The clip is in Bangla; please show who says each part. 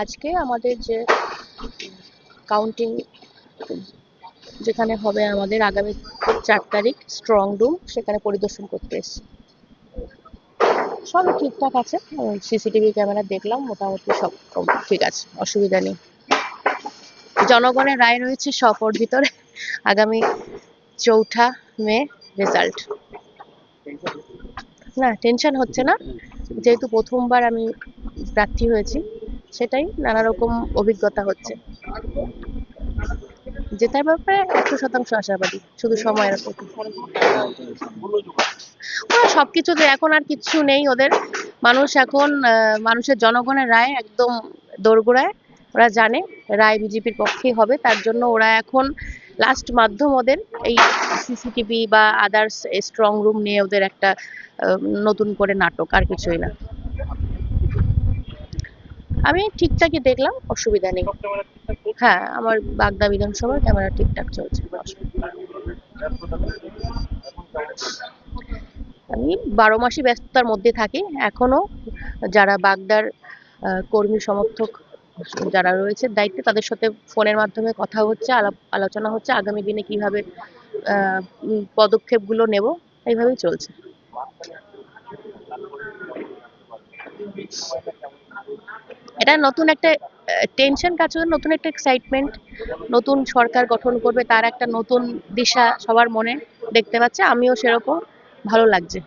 Speaker 1: আজকে আমাদের যে কাউন্টিং যেখানে হবে আমাদের আগামী 4 তারিখ স্ট্রং রুম, সেখানে পরিদর্শন করতে এসেছি। সবই ঠিকঠাক আছে। সিসিটিভি ক্যামেরা দেখলাম, মোটামুটি সব সব ঠিক আছে, অসুবিধা নেই। জনগণের রায় রয়েছে সব ওর ভিতরে। আগামী 4 মে রেজাল্ট। না, টেনশন হচ্ছে না, যেহেতু প্রথমবার আমি প্রার্থী হয়েছি, সেটাই নানা রকম অভিজ্ঞতা হচ্ছে। জেতার ব্যাপারে 100% আশাবাদী, শুধু সময়ের উপর। ওরা সবকিছুতে এখন আর কিচ্ছু নেই ওদের। মানুষ এখন মানুষের জনগণের রায় একদম দোরগোড়ায়। ওরা জানে রায় বিজেপির পক্ষেই হবে, তার জন্য ওরা এখন লাস্ট মাধ্যম ওদের এই সিসিটিভি বা আদার্স স্ট্রং রুম নিয়ে ওদের একটা নতুন করে নাটক, আর কিছুই না। আমি ঠিকঠাকই দেখলাম, অসুবিধা নেই। হ্যাঁ, আমার বাগদা বিধানসভার ক্যামেরা ঠিকঠাক চলছে, কোনো অসুবিধা নেই। আমি 12 মাসই ব্যস্ততার মধ্যে থাকি এখনো। যারা বাগদার কর্মী সমর্থক যারা রয়েছে দায়িত্বে, তাদের সাথে ফোনের মাধ্যমে কথা হচ্ছে, আলাপ আলোচনা হচ্ছে আগামী দিনে কিভাবে পদক্ষেপগুলো নেব, এইভাবেই চলছে। এটা নতুন একটা টেনশন কাজ করে, নতুন একটা এক্সাইটমেন্ট। নতুন সরকার গঠন করবে, তার একটা নতুন দিশা সবার মনে দেখতে পাচ্ছে, আমিও সেরকম। ভালো লাগছে।